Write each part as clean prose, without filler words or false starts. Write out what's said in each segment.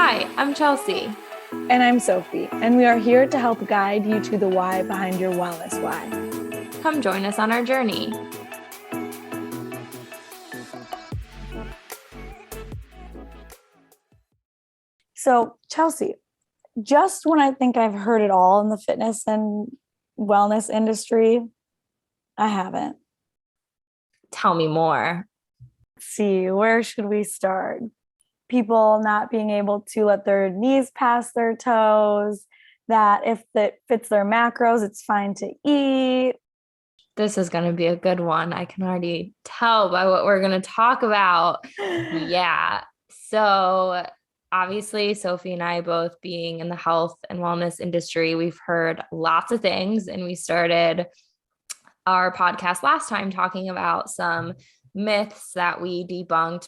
Hi, I'm Chelsea. And I'm Sophie, and we are here to help guide you to the why behind your wellness why. Come join us on our journey. So, Chelsea, just when I think I've heard it all in the fitness and wellness industry, I haven't. Tell me more. Let's see, where should we start? People not being able to let their knees pass their toes, that if it fits their macros, it's fine to eat. This is going to be a good one. I can already tell by what we're going to talk about. Yeah. So, obviously, Sophie and I both being in the health and wellness industry, we've heard lots of things, and we started our podcast last time talking about some myths that we debunked,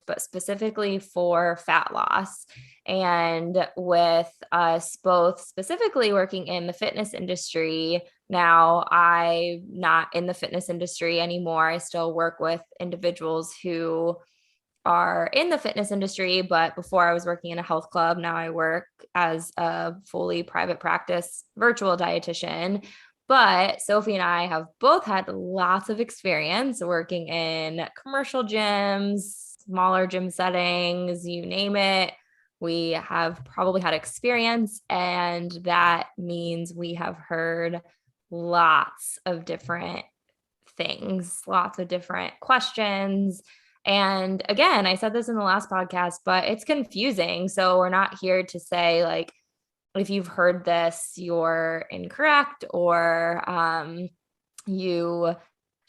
but specifically for fat loss. And with us both specifically working in the fitness industry, now I'm not in the fitness industry anymore. I still work with individuals who are in the fitness industry, but before I was working in a health club. Now I work as a fully private practice virtual dietitian. But Sophie and I have both had lots of experience working in commercial gyms, smaller gym settings, you name it. We have probably had experience, and that means we have heard lots of different things, lots of different questions. And again, I said this in the last podcast, but it's confusing. So we're not here to say, like, if you've heard this, you're incorrect, or you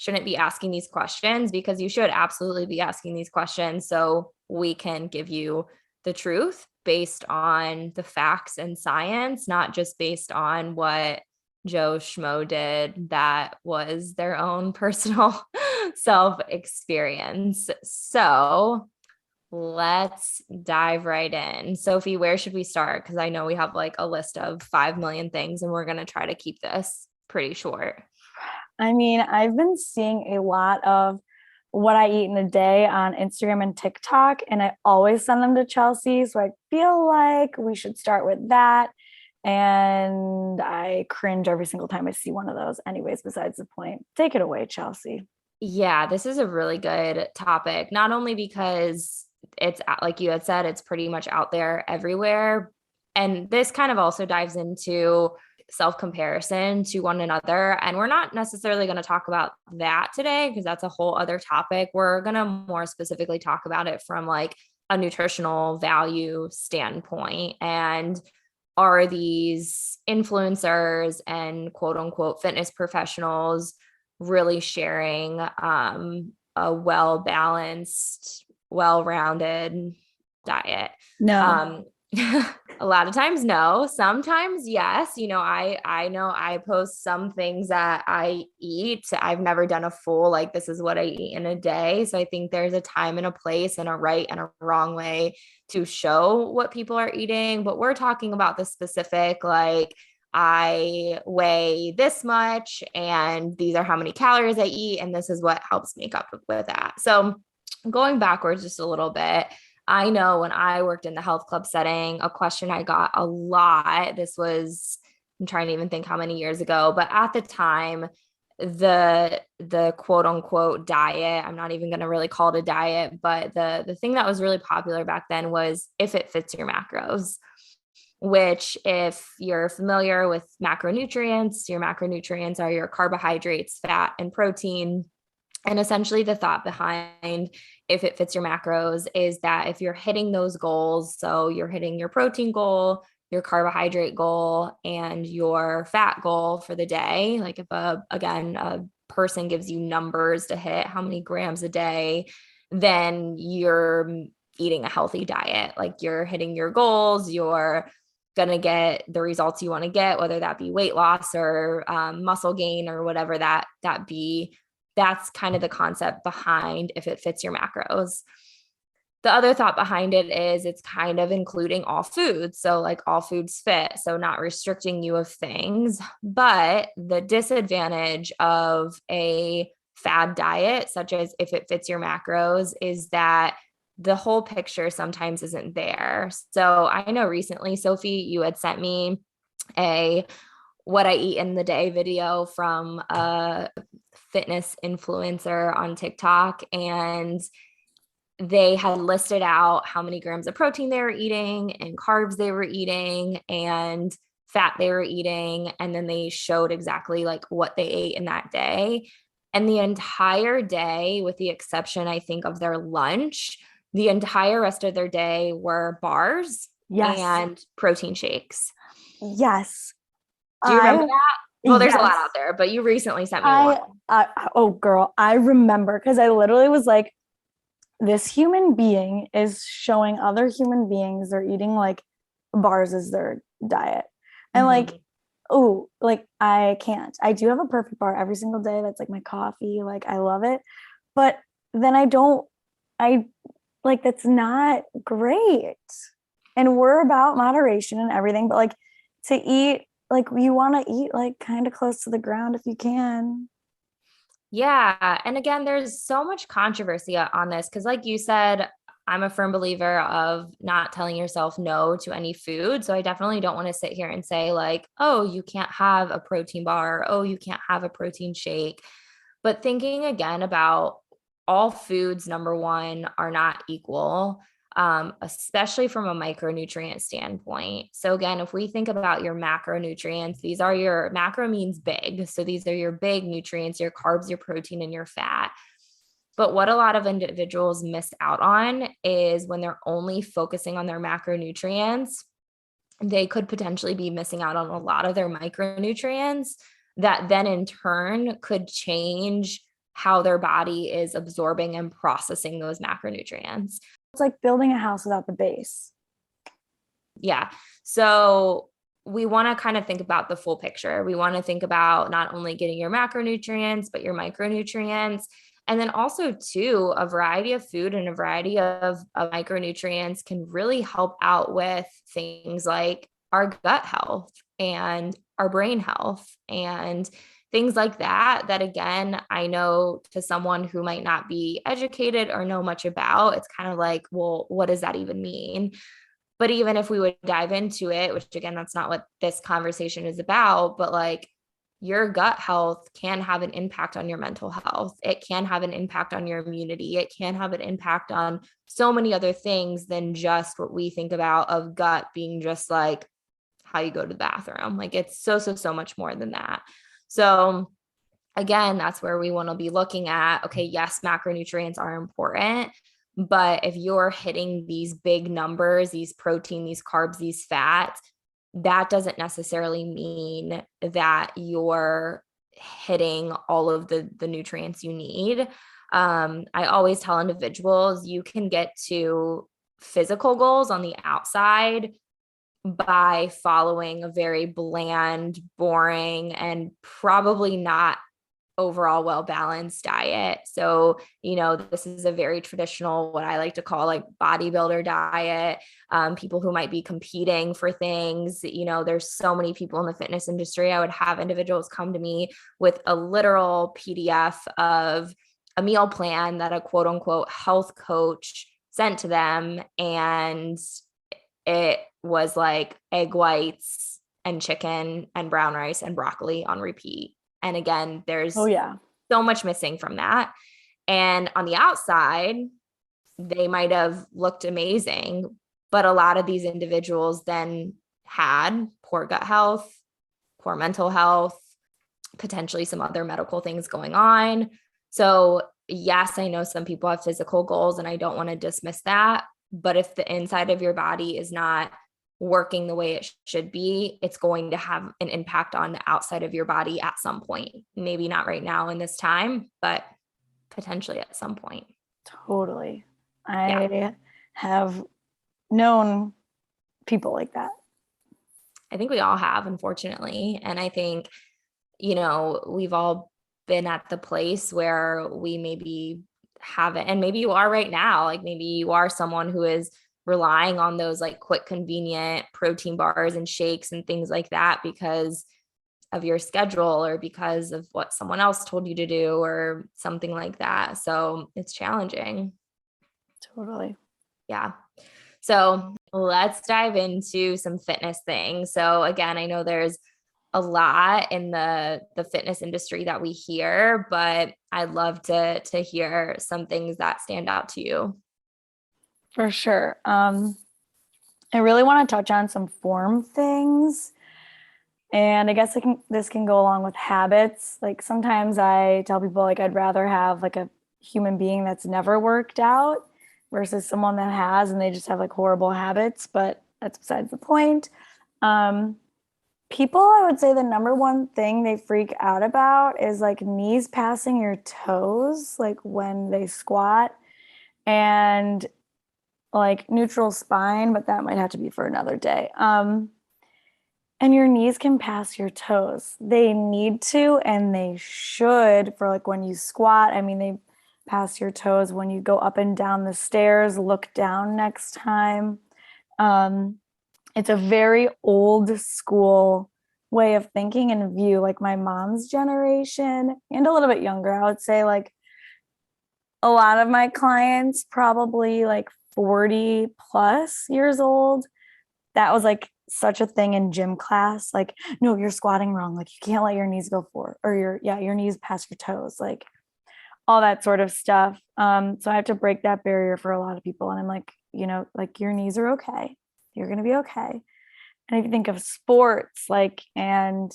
shouldn't be asking these questions, because you should absolutely be asking these questions so we can give you the truth based on the facts and science, not just based on what Joe Schmo did that was their own personal self experience. So let's dive right in. Sophie, where should we start? Because I know we have like a list of 5 million things, and we're going to try to keep this pretty short. I mean, I've been seeing a lot of what I eat in a day on Instagram and TikTok, and I always send them to Chelsea. So I feel like we should start with that. And I cringe every single time I see one of those. Anyways, besides the point, take it away, Chelsea. Yeah, this is a really good topic, not only because it's like you had said, it's pretty much out there everywhere. And this kind of also dives into self comparison to one another. And we're not necessarily going to talk about that today, because that's a whole other topic. We're going to more specifically talk about it from like a nutritional value standpoint. And are these influencers and quote unquote fitness professionals really sharing a well balanced, well rounded diet? No. A lot of times no, sometimes yes. I know I post some things that I eat. I've never done a full, like, this is what I eat in a day. So I think there's a time and a place and a right and a wrong way to show what people are eating. But we're talking about the specific, like, I weigh this much and these are how many calories I eat, and this is what helps make up with that. So going backwards just a little bit, I know when I worked in the health club setting, a question I got a lot, this was, I'm trying to even think how many years ago, but at the time, the quote unquote diet, I'm not even going to really call it a diet, but the thing that was really popular back then was if it fits your macros, which, if you're familiar with macronutrients, your macronutrients are your carbohydrates, fat, and protein. And essentially, the thought behind if it fits your macros is that if you're hitting those goals, so you're hitting your protein goal, your carbohydrate goal, and your fat goal for the day, like if a person gives you numbers to hit, how many grams a day, then you're eating a healthy diet. Like, you're hitting your goals, you're going to get the results you want to get, whether that be weight loss or muscle gain or whatever that be. That's kind of the concept behind if it fits your macros. The other thought behind it is it's kind of including all foods. So like all foods fit, so not restricting you of things. But the disadvantage of a fad diet, such as if it fits your macros, is that the whole picture sometimes isn't there. So I know recently, Sophie, you had sent me a what I eat in the day video from a fitness influencer on TikTok, and they had listed out how many grams of protein they were eating and carbs they were eating and fat they were eating. And then they showed exactly like what they ate in that day. And the entire day, with the exception, I think, of their lunch, the entire rest of their day were bars Yes. and protein shakes. Yes. Do you remember that? Well, there's a lot Yes. out there, but you recently sent me one. Oh, girl, I remember because I literally was like, this human being is showing other human beings they're eating like bars as their diet. And like, oh, like I can't. I do have a perfect bar every single day. That's like my coffee. Like I love it. But then I like that's not great. And we're about moderation and everything, but like to eat, like you want to eat like kind of close to the ground if you can. Yeah. And again, there's so much controversy on this because, like you said, I'm a firm believer of not telling yourself no to any food. So I definitely don't want to sit here and say, like, oh, you can't have a protein bar. Oh, you can't have a protein shake. But thinking again about all foods, number one, are not equal, especially from a micronutrient standpoint. So, again, if we think about your macronutrients, these are your macro means big. So, these are your big nutrients, your carbs, your protein, and your fat. But what a lot of individuals miss out on is when they're only focusing on their macronutrients, they could potentially be missing out on a lot of their micronutrients that then in turn could change how their body is absorbing and processing those macronutrients. It's like building a house without the base. Yeah. So we want to kind of think about the full picture. We want to think about not only getting your macronutrients, but your micronutrients. And then also, too, a variety of food and a variety of micronutrients can really help out with things like our gut health and our brain health and things like that. That, again, I know to someone who might not be educated or know much about, it's kind of like, well, what does that even mean? But even if we would dive into it, which again, that's not what this conversation is about, but like your gut health can have an impact on your mental health. It can have an impact on your immunity. It can have an impact on so many other things than just what we think about of gut being just like how you go to the bathroom. Like it's so much more than that. So again, that's where we want to be looking at, okay, yes, macronutrients are important, but if you're hitting these big numbers, these protein, these carbs, these fats, that doesn't necessarily mean that you're hitting all of the nutrients you need. I always tell individuals you can get to physical goals on the outside by following a very bland, boring, and probably not overall well-balanced diet. So, this is a very traditional, what I like to call like bodybuilder diet. People who might be competing for things, there's so many people in the fitness industry. I would have individuals come to me with a literal PDF of a meal plan that a quote unquote health coach sent to them. And it was like egg whites and chicken and brown rice and broccoli on repeat. And again, there's so much missing from that. And on the outside, they might have looked amazing, but a lot of these individuals then had poor gut health, poor mental health, potentially some other medical things going on. So yes, I know some people have physical goals and I don't want to dismiss that. But if the inside of your body is not working the way it should be, it's going to have an impact on the outside of your body at some point. Maybe not right now in this time, but potentially at some point. Totally. I have known people like that. I think we all have, unfortunately. And I think, we've all been at the place where we maybe haven't, and maybe you are right now, like maybe you are someone who is relying on those like quick, convenient protein bars and shakes and things like that because of your schedule or because of what someone else told you to do or something like that. So it's challenging. Totally. Yeah. So let's dive into some fitness things. So again, I know there's a lot in the fitness industry that we hear, but I'd love to hear some things that stand out to you. For sure. I really want to touch on some form things. And I guess this can go along with habits. Like sometimes I tell people like I'd rather have like a human being that's never worked out versus someone that has and they just have like horrible habits, but that's besides the point. Um, People, I would say the number one thing they freak out about is like knees passing your toes, like when they squat, and like neutral spine, but that might have to be for another day. And your knees can pass your toes. They need to and they should for like when you squat. I mean, they pass your toes when you go up and down the stairs, look down next time. Um, it's a very old school way of thinking and view, like my mom's generation and a little bit younger. I would say like a lot of my clients, probably like 40 plus years old, that was like such a thing in gym class. Like, no, you're squatting wrong. Like you can't let your knees go forward or your knees past your toes, like all that sort of stuff. So I have to break that barrier for a lot of people. And I'm like, like your knees are okay. You're gonna be okay. And if you think of sports, like and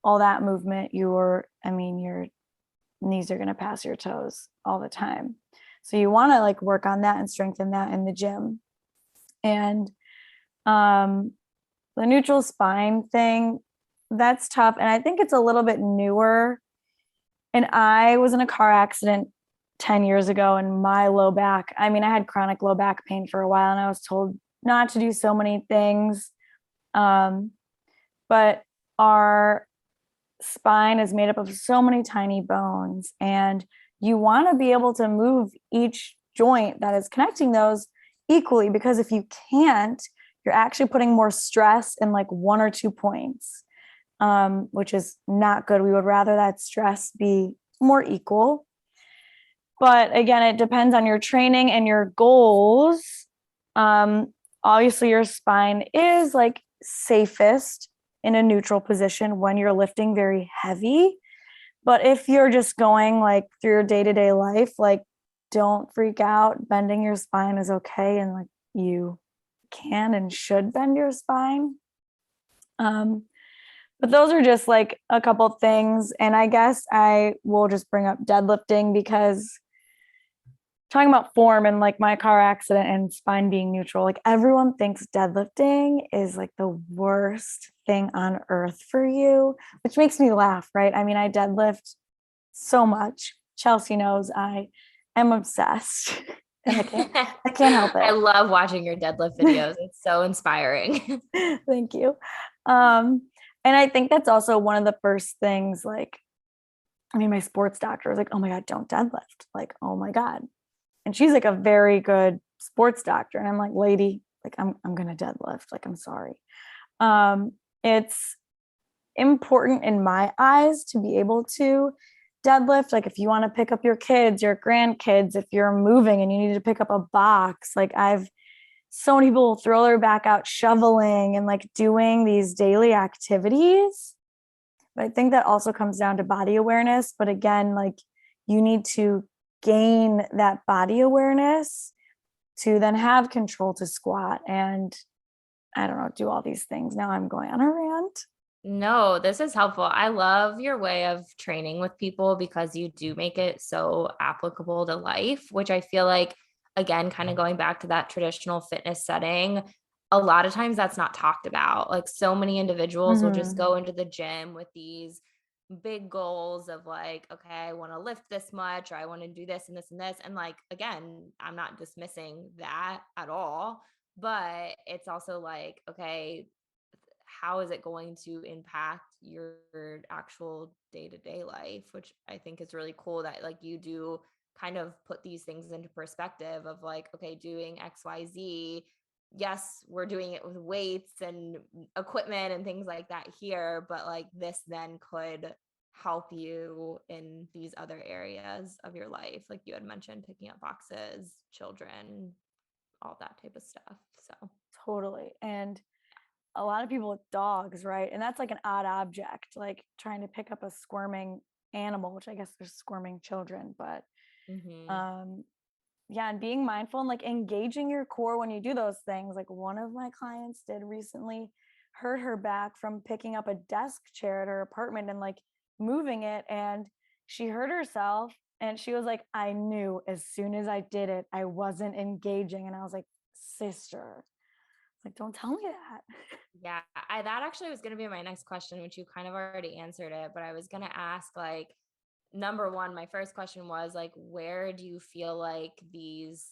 all that movement, your knees are gonna pass your toes all the time. So you want to like work on that and strengthen that in the gym. And um the neutral spine thing, that's tough. And I think it's a little bit newer. And I was in a car accident 10 years ago and my low back, I mean, I had chronic low back pain for a while and I was told not to do so many things. Um, but our spine is made up of so many tiny bones and you want to be able to move each joint that is connecting those equally, because if you can't, you're actually putting more stress in like one or two points, which is not good. We would rather that stress be more equal. But again, it depends on your training and your goals. Obviously, your spine is like safest in a neutral position when you're lifting very heavy. But if you're just going like through your day-to-day life, like don't freak out. Bending your spine is okay. And like you can and should bend your spine. But those are just like a couple things. And I guess I will just bring up deadlifting because talking about form and like my car accident and spine being neutral, like everyone thinks deadlifting is like the worst thing on earth for you, which makes me laugh, right? I mean, I deadlift so much. Chelsea knows I am obsessed and I can't help I it. love watching your deadlift videos. It's so inspiring. Thank you. And I think that's also one of the first things, like, I mean, my sports doctor was like, oh my God, don't deadlift. Like, oh my God. And she's like a very good sports doctor. And I'm like, lady, like, I'm going to deadlift. Like, I'm sorry. It's important in my eyes to be able to deadlift. Like, if you want to pick up your kids, your grandkids, if you're moving and you need to pick up a box, like so many people throw their back out shoveling and like doing these daily activities. But I think that also comes down to body awareness. But again, like you need to gain that body awareness to then have control to squat and I don't know, do all these things. Now I'm going on a rant. No, this is helpful. I love your way of training with people because you do make it so applicable to life, which I feel like, again, kind of going back to that traditional fitness setting, a lot of times that's not talked about. Like, so many individuals will just go into the gym with these big goals of like, okay, I want to lift this much, or I want to do this and this and this. And like, again, I'm not dismissing that at all, but it's also like, okay, how is it going to impact your actual day-to-day life, which I think is really cool that like you do kind of put these things into perspective of like, okay, doing XYZ, yes, we're doing it with weights and equipment and things like that here, but like this then could help you in these other areas of your life, like you had mentioned, picking up boxes, children, all that type of stuff. So Totally. And a lot of people with dogs, right? And that's like an odd object, like trying to pick up a squirming animal, which I guess there's squirming children, but mhm. um yeah, and being mindful and like engaging your core when you do those things. Like one of my clients did recently, hurt her back from picking up a desk chair at her apartment and like moving it, and she hurt herself, and she was like, I knew as soon as I did it I wasn't engaging. And I was like, sister, like, don't tell me that. Yeah, that actually was going to be my next question, which you kind of already answered it, but I was going to ask, like, number one, my first question was like, where do you feel like these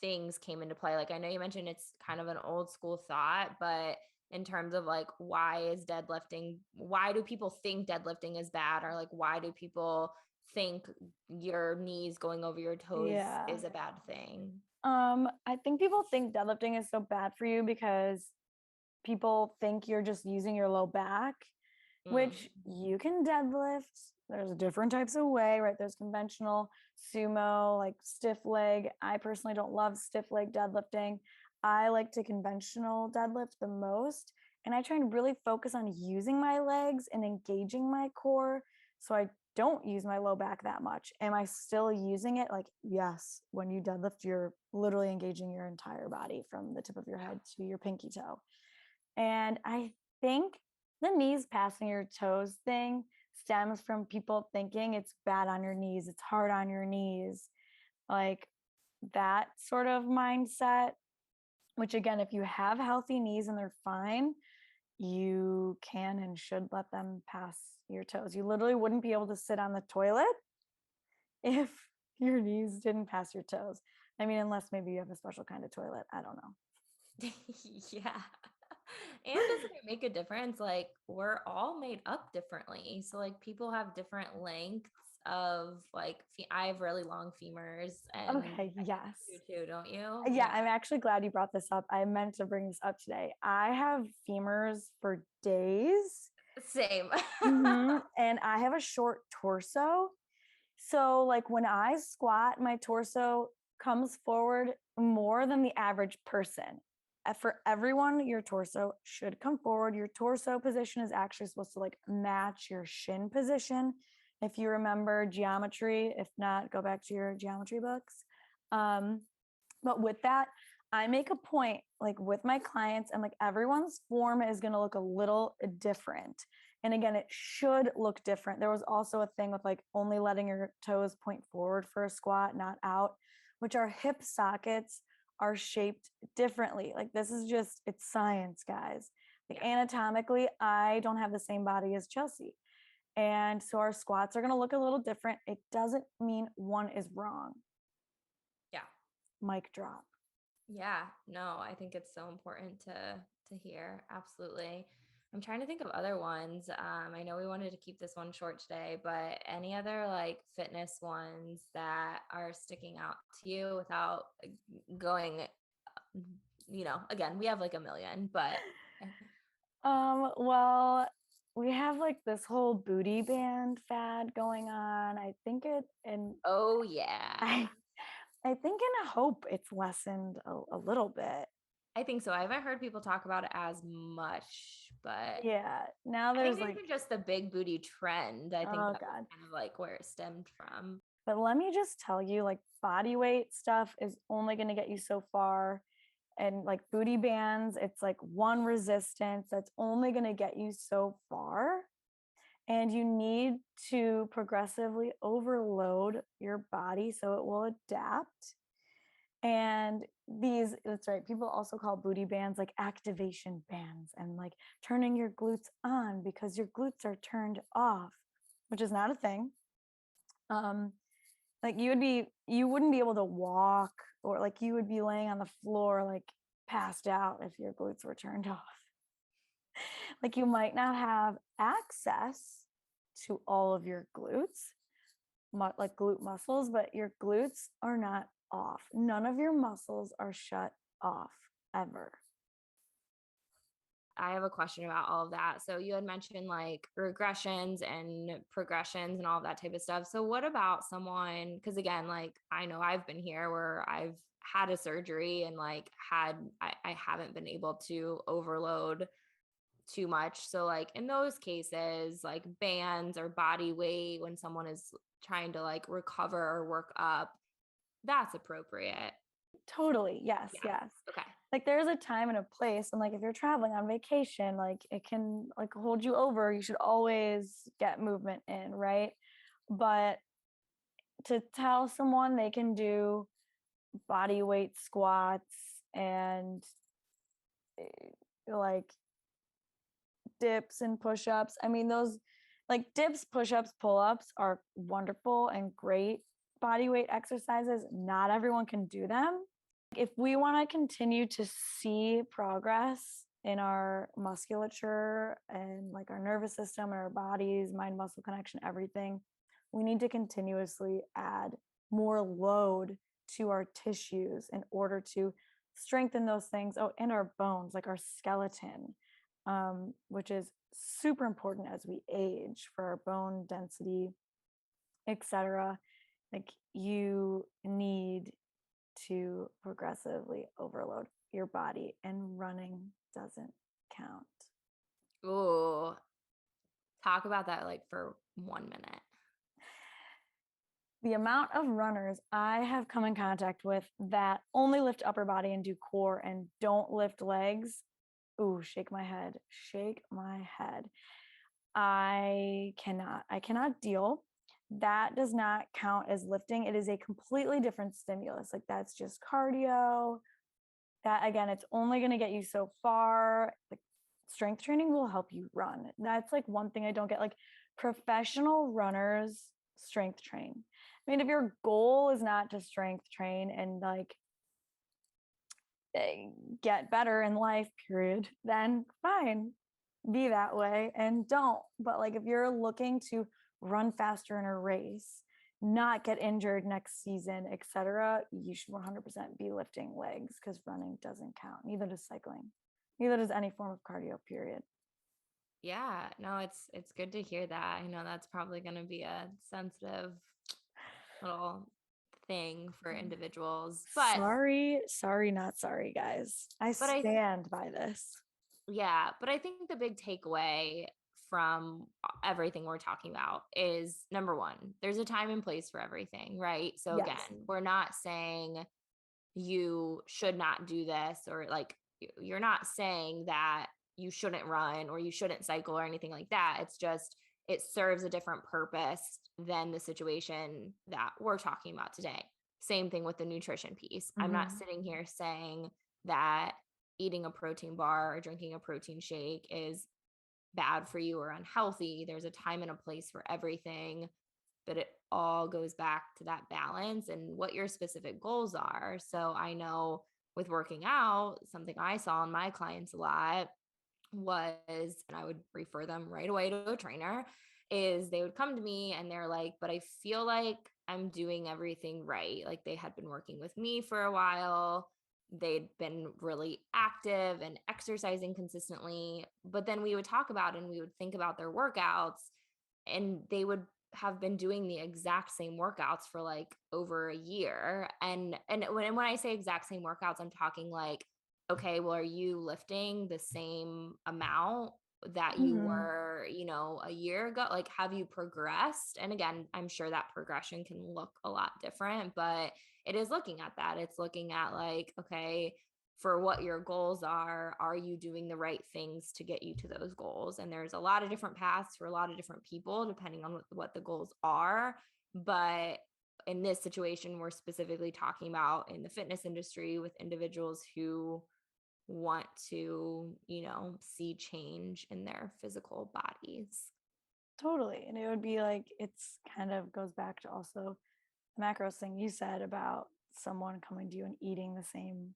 things came into play? Like, I know you mentioned it's kind of an old school thought, but in terms of like, why do people think deadlifting is bad? Or like, why do people think your knees going over your toes Yeah. is a bad thing? I think people think deadlifting is so bad for you because people think you're just using your low back, which Mm, you can deadlift. There's different types of way, right? There's conventional, sumo, like stiff leg. I personally don't love stiff leg deadlifting. I like to conventional deadlift the most. And I try and really focus on using my legs and engaging my core. So I don't use my low back that much. Am I still using it? Like, yes, when you deadlift, you're literally engaging your entire body from the tip of your head to your pinky toe. And I think the knees passing your toes thing stems from people thinking it's bad on your knees, it's hard on your knees, like that sort of mindset. Which, again, if you have healthy knees and they're fine, you can and should let them pass your toes. You literally wouldn't be able to sit on the toilet if your knees didn't pass your toes. I mean, unless maybe you have a special kind of toilet. I don't know. Yeah. And doesn't it make a difference? Like we're all made up differently. So like people have different lengths of like I have really long femurs and Okay, I think you yes. do too, don't you? Yeah, Yeah. I'm actually glad you brought this up. I meant to bring this up today. I have femurs for days. Same. And I have a short torso. So, like, when I squat, my torso comes forward more than the average person. For everyone, your torso should come forward. Your torso position is actually supposed to like match your shin position. If you remember geometry, if not, go back to your geometry books. But with that, I make a point, like with my clients, and like everyone's form is going to look a little different. And again, it should look different. There was also a thing with like only letting your toes point forward for a squat, not out, which our hip sockets are shaped differently. Like this is just, it's science, guys. Like Yeah. anatomically, I don't have the same body as Chelsea. And so our squats are going to look a little different. It doesn't mean one is wrong. Yeah. Mic drop. Yeah. No, I think it's so important to hear. Absolutely. I'm trying to think of other ones. I know we wanted to keep this one short today, but any other like fitness ones that are sticking out to you without going, again, we have like a million, but Well, we have like this whole booty band fad going on. I think it and oh yeah. I I think in a hope it's lessened a little bit. I think so. I haven't heard people talk about it as much, but Yeah. Now I think there's like, even just the big booty trend, I think oh that was God. kind of like where it stemmed from. But let me just tell you, like body weight stuff is only going to get you so far. And like booty bands, it's like one resistance that's only going to get you so far. And you need to progressively overload your body so it will adapt. And that's right, people also call booty bands like activation bands and like turning your glutes on because your glutes are turned off, which is not a thing. Um, like you wouldn't be able to walk, or like you would be laying on the floor like passed out if your glutes were turned off. Like you might not have access to all of your glutes, like glute muscles, but your glutes are not off. None of your muscles are shut off ever. I have a question about all of that. So you had mentioned like regressions and progressions and all of that type of stuff. So what about someone, because again, like I know I've been here where I've had a surgery and like I haven't been able to overload too much. So like in those cases, like bands or body weight when someone is trying to like recover or work up, that's appropriate. Totally. Yes. Yeah. Yes. Okay. Like there's a time and a place. And like if you're traveling on vacation, like it can like hold you over. You should always get movement in, right? But to tell someone they can do body weight squats and like dips and push-ups. I mean, those like dips, push-ups, pull-ups are wonderful and great body weight exercises. Not everyone can do them. If we want to continue to see progress in our musculature and like our nervous system and our bodies, mind muscle connection, everything, we need to continuously add more load to our tissues in order to strengthen those things. Oh, and our bones, like our skeleton, which is super important as we age for our bone density, etc. Like you need to progressively overload your body, and running doesn't count. Ooh, talk about that like for 1 minute. The amount of runners I have come in contact with that only lift upper body and do core and don't lift legs, ooh, shake my head, shake my head. I cannot deal. That does not count as lifting. It is a completely different stimulus. Like that's just cardio. That again, it's only going to get you so far. Like strength training will help you run. That's like one thing I don't get. Like professional runners strength train. I mean, if your goal is not to strength train and like get better in life, period, then fine, be that way and don't. But like if you're looking to run faster in a race, not get injured next season, etc., you should 100% be lifting legs because running doesn't count. Neither does cycling. Neither does any form of cardio, period. Yeah, no, it's good to hear that. I know that's probably going to be a sensitive little thing for individuals, Sorry, not sorry, guys. I but I stand by this. yeah, but I think the big takeaway from everything we're talking about is number one, there's a time and place for everything, right? So Yes. again, we're not saying you should not do this or like you're not saying that you shouldn't run or you shouldn't cycle or anything like that. It's just it serves a different purpose than the situation that we're talking about today. Same thing with the nutrition piece. I'm not Mm-hmm. sitting here saying that eating a protein bar or drinking a protein shake is bad for you or unhealthy. There's a time and a place for everything, but it all goes back to that balance and what your specific goals are. So I know with working out, something I saw in my clients a lot was, and I would refer them right away to a trainer, is they would come to me and they're like, but I feel like I'm doing everything right. Like they had been working with me for a while. They'd been really active and exercising consistently. But then we would talk about and we would think about their workouts and they would have been doing the exact same workouts for like over a year. And when I say exact same workouts, I'm talking like, okay, well, are you lifting the same amount that you Mm-hmm. were, a year ago? Like, have you progressed? And again, I'm sure that progression can look a lot different, but it is looking at that. It's looking at like, okay, for what your goals are you doing the right things to get you to those goals? And there's a lot of different paths for a lot of different people, depending on what the goals are. But in this situation, we're specifically talking about in the fitness industry with individuals who want to, see change in their physical bodies. Totally. And it would be like, it's kind of goes back to also the macros thing you said about someone coming to you and eating the same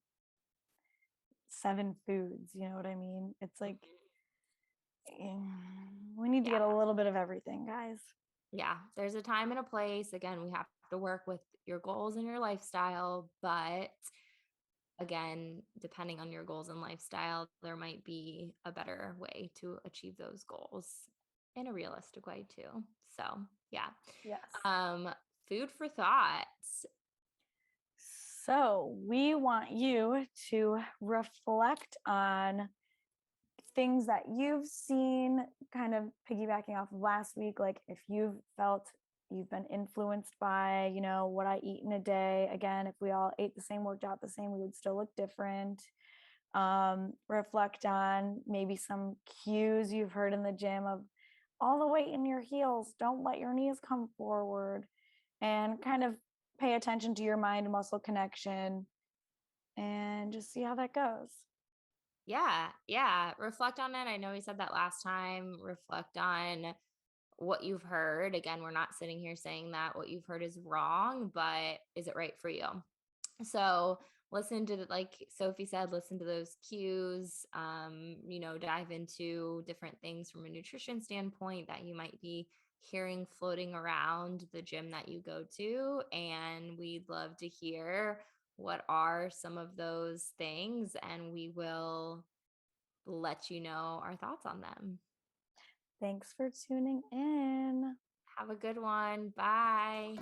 7 foods. You know what I mean? It's like, we need to Yeah. get a little bit of everything, guys. Yeah. There's a time and a place. Again, we have to work with your goals and your lifestyle, but again, depending on your goals and lifestyle, there might be a better way to achieve those goals in a realistic way too. So, yeah. Yes. Food for thought. So we want you to reflect on things that you've seen, kind of piggybacking off of last week. Like if you've felt you've been influenced by, what I eat in a day. Again, if we all ate the same, worked out the same, we would still look different. Reflect on maybe some cues you've heard in the gym of all the weight in your heels. Don't let your knees come forward, and kind of pay attention to your mind muscle connection and just see how that goes. Yeah. Yeah. Reflect on it. I know we said that last time. Reflect on what you've heard. Again, we're not sitting here saying that what you've heard is wrong, but is it right for you? So listen to like Sophie said, listen to those cues, dive into different things from a nutrition standpoint that you might be hearing floating around the gym that you go to. And we'd love to hear what are some of those things, and we will let you know our thoughts on them. Thanks for tuning in. Have a good one. Bye.